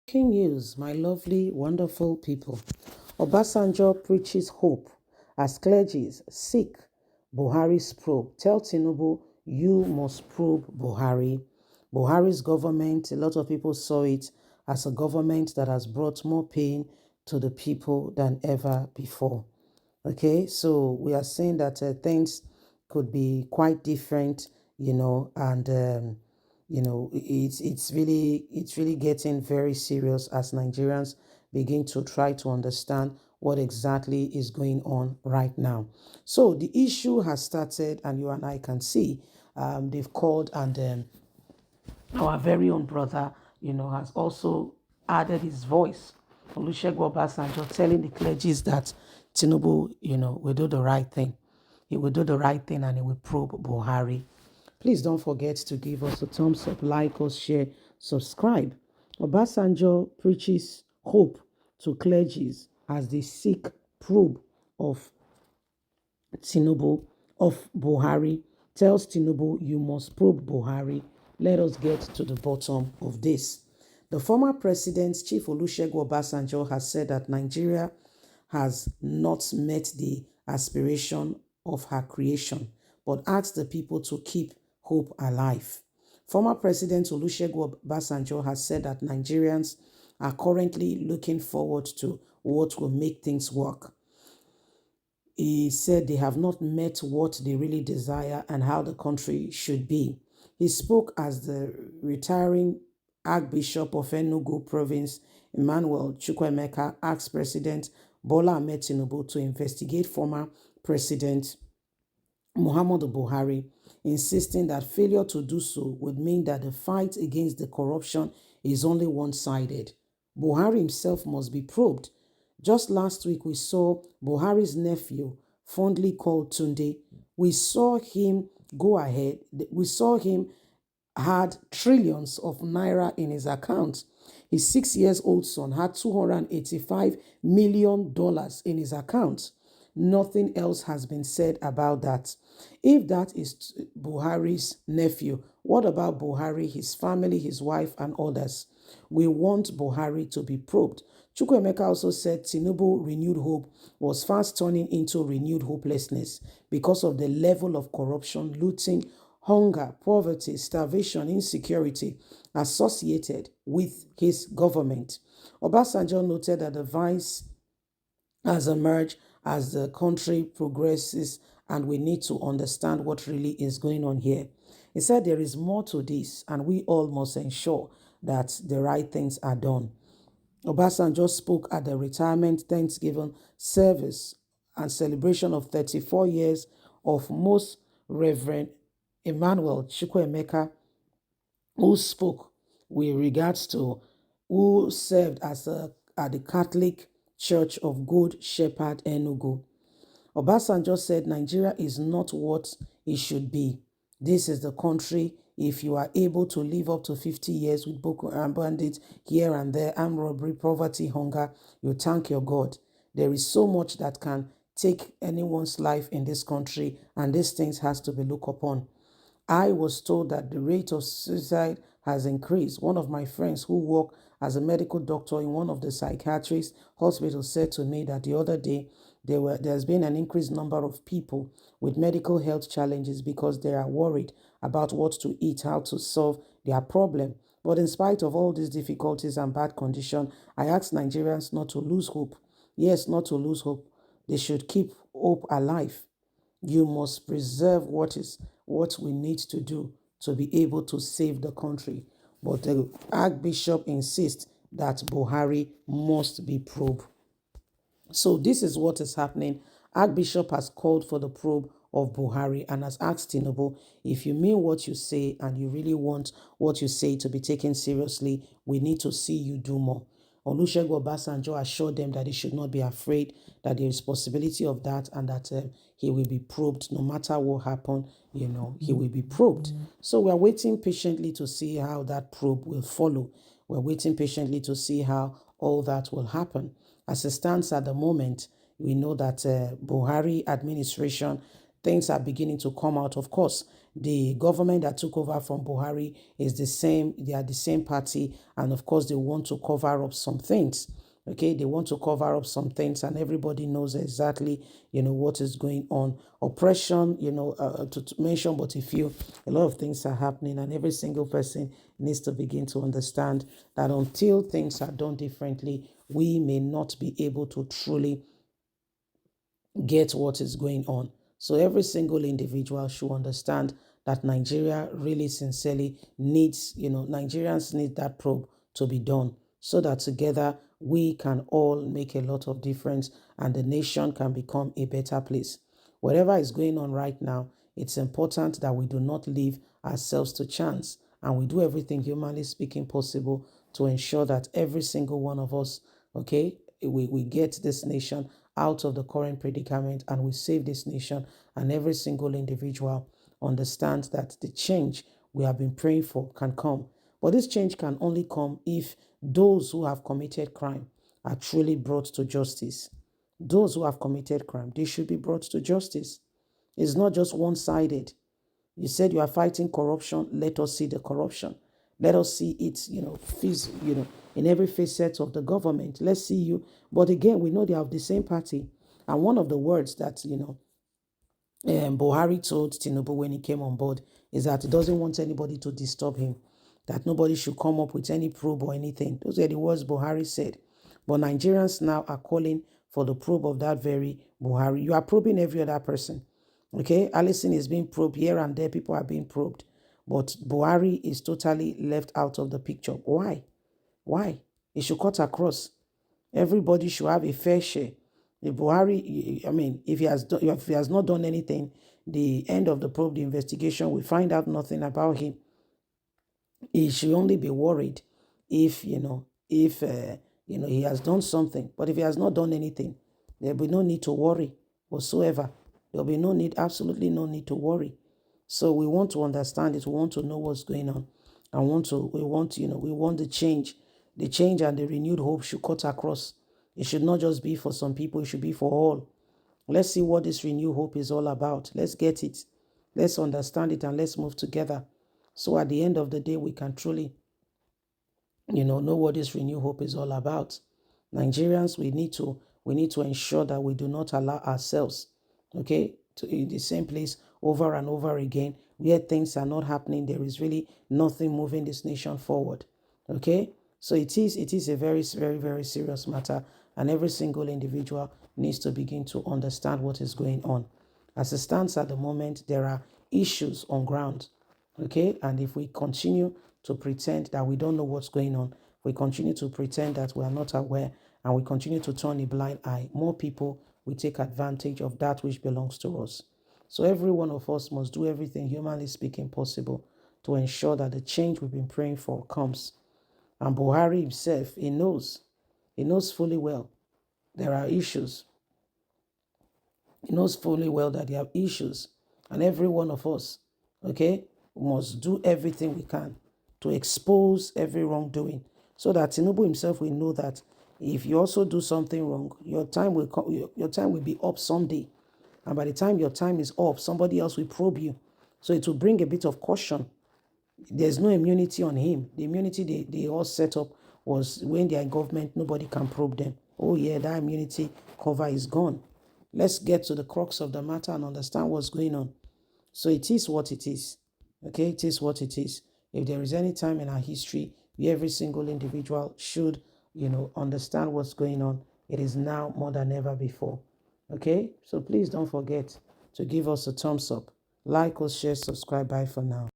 Breaking news, my lovely, wonderful people. Obasanjo preaches hope as clergies seek Buhari's probe. Tell Tinubu, you must probe Buhari. Buhari's government, a lot of people saw it as a government that has brought more pain to the people than ever before. Okay, so we are saying that things could be quite different, and it's really getting very serious as Nigerians begin to try to understand what exactly is going on right now. So the issue has started, and you and I can see they've called, and our very own brother, has also added his voice. Olusegun Obasanjo telling the clergies that Tinubu, will do the right thing. He will do the right thing and he will probe Buhari. Please don't forget to give us a thumbs up, like us, share, subscribe. Obasanjo preaches hope to clergies as they seek probe of Tinubu, of Buhari, tells Tinubu, you must probe Buhari. Let us get to the bottom of this. The former president, Chief Olusegun Obasanjo, has said that Nigeria has not met the aspiration of her creation, but asked the people to keep hope alive. Former President Olusegun Obasanjo has said that Nigerians are currently looking forward to what will make things work. He said they have not met what they really desire and how the country should be. He spoke as the retiring Archbishop of Enugu Province, Emmanuel Chukwuemeka, asked President Bola Ahmed Tinubu to investigate former President Muhammadu Buhari, insisting that failure to do so would mean that the fight against the corruption is only one-sided. Buhari himself must be probed. Just last week, we saw Buhari's nephew, fondly called Tunde. We saw him go ahead. We saw him had trillions of naira in his account. His 6 years old son had $285 million in his account. Nothing else has been said about that. If that is Buhari's nephew, what about Buhari, his family, his wife, and others? We want Buhari to be probed. Chukwuemeka also said Tinubu renewed hope was fast turning into renewed hopelessness because of the level of corruption, looting, hunger, poverty, starvation, insecurity associated with his government. Obasanjo noted that the vice has emerged as the country progresses and we need to understand what really is going on here. He said there is more to this and we all must ensure that the right things are done. Obasanjo spoke at the retirement Thanksgiving service and celebration of 34 years of Most Reverend Emmanuel Chukwuemeka, who spoke with regards to who served at the Catholic Church of Good Shepherd Enugu. Obasanjo said Nigeria is not what it should be. This is the country. If you are able to live up to 50 years with Boko Haram bandits here and there, armed robbery, poverty, hunger, you thank your God. There is so much that can take anyone's life in this country, and these things has to be looked upon. I was told that the rate of suicide has increased. One of my friends who worked as a medical doctor in one of the psychiatrist hospitals said to me that the other day there's been an increased number of people with medical health challenges because they are worried about what to eat, how to solve their problem. But in spite of all these difficulties and bad condition, I ask Nigerians not to lose hope. Yes, not to lose hope. They should keep hope alive. You must preserve what we need to do to be able to save the country. But the Archbishop insists that Buhari must be probed. So this is what is happening. Archbishop has called for the probe of Buhari and has asked Tinubu, if you mean what you say and you really want what you say to be taken seriously, we need to see you do more. Olusegun Obasanjo assured them that they should not be afraid, that there is possibility of that, and that he will be probed no matter what happened. He will be probed. So we are waiting patiently to see how that probe will follow. We're waiting patiently to see how all that will happen. As it stands at the moment, we know that Buhari administration things are beginning to come out. Of course, the government that took over from Buhari is the same, they are the same party, and of course, they want to cover up some things. Okay, they want to cover up some things, and everybody knows exactly, what is going on. Oppression, to mention, but a lot of things are happening, and every single person needs to begin to understand that until things are done differently, we may not be able to truly get what is going on. So every single individual should understand that Nigeria really sincerely needs, Nigerians need that probe to be done so that together we can all make a lot of difference and the nation can become a better place. Whatever is going on right now, it's important that we do not leave ourselves to chance and we do everything humanly speaking possible to ensure that every single one of us, okay, we get this nation out of the current predicament and we save this nation, and every single individual understands that the change we have been praying for can come. But this change can only come if those who have committed crime are truly brought to justice. Those who have committed crime, they should be brought to justice. It's not just one-sided. You said you are fighting corruption. Let us see the corruption. Let us see it, in every facet of the government. Let's see you. But again, we know they have the same party. And one of the words that, Buhari told Tinubu when he came on board is that he doesn't want anybody to disturb him, that nobody should come up with any probe or anything. Those are the words Buhari said. But Nigerians now are calling for the probe of that very Buhari. You are probing every other person. Okay, Allison is being probed here and there. People are being probed. But Buhari is totally left out of the picture. Why? Why? It should cut across. Everybody should have a fair share. If Buhari, I mean, if he has not done anything, the end of the probe, the investigation, we find out nothing about him. He should only be worried if, he has done something. But if he has not done anything, there'll be no need to worry whatsoever. There'll be no need, absolutely no need to worry. So we want to understand it. We want to know what's going on. We want the change. The change and the renewed hope should cut across. It should not just be for some people. It should be for all. Let's see what this renewed hope is all about. Let's get it. Let's understand it and let's move together. So at the end of the day, we can truly, know what this renewed hope is all about. Nigerians, we need to ensure that we do not allow ourselves, okay, to in the same place over and over again, where things are not happening. There is really nothing moving this nation forward. Okay, so it is a very, very, very serious matter, and every single individual needs to begin to understand what is going on. As it stands at the moment, there are issues on ground. Okay, and if we continue to pretend that we don't know what's going on, we continue to pretend that we are not aware, and we continue to turn a blind eye, more people will take advantage of that which belongs to us. So every one of us must do everything humanly speaking possible to ensure that the change we've been praying for comes. And Buhari himself, he knows fully well there are issues. He knows fully well that there are issues. And every one of us, okay, must do everything we can to expose every wrongdoing so that Tinubu himself will know that if you also do something wrong, your time will be up someday. And by the time your time is up, somebody else will probe you. So it will bring a bit of caution. There's no immunity on him. The immunity they all set up was when they're in government, nobody can probe them. Oh yeah, that immunity cover is gone. Let's get to the crux of the matter and understand what's going on. So it is what it is. Okay, it is what it is. If there is any time in our history where every single individual should, understand what's going on, it is now more than ever before. Okay, so please don't forget to give us a thumbs up, like us, share, subscribe. Bye for now.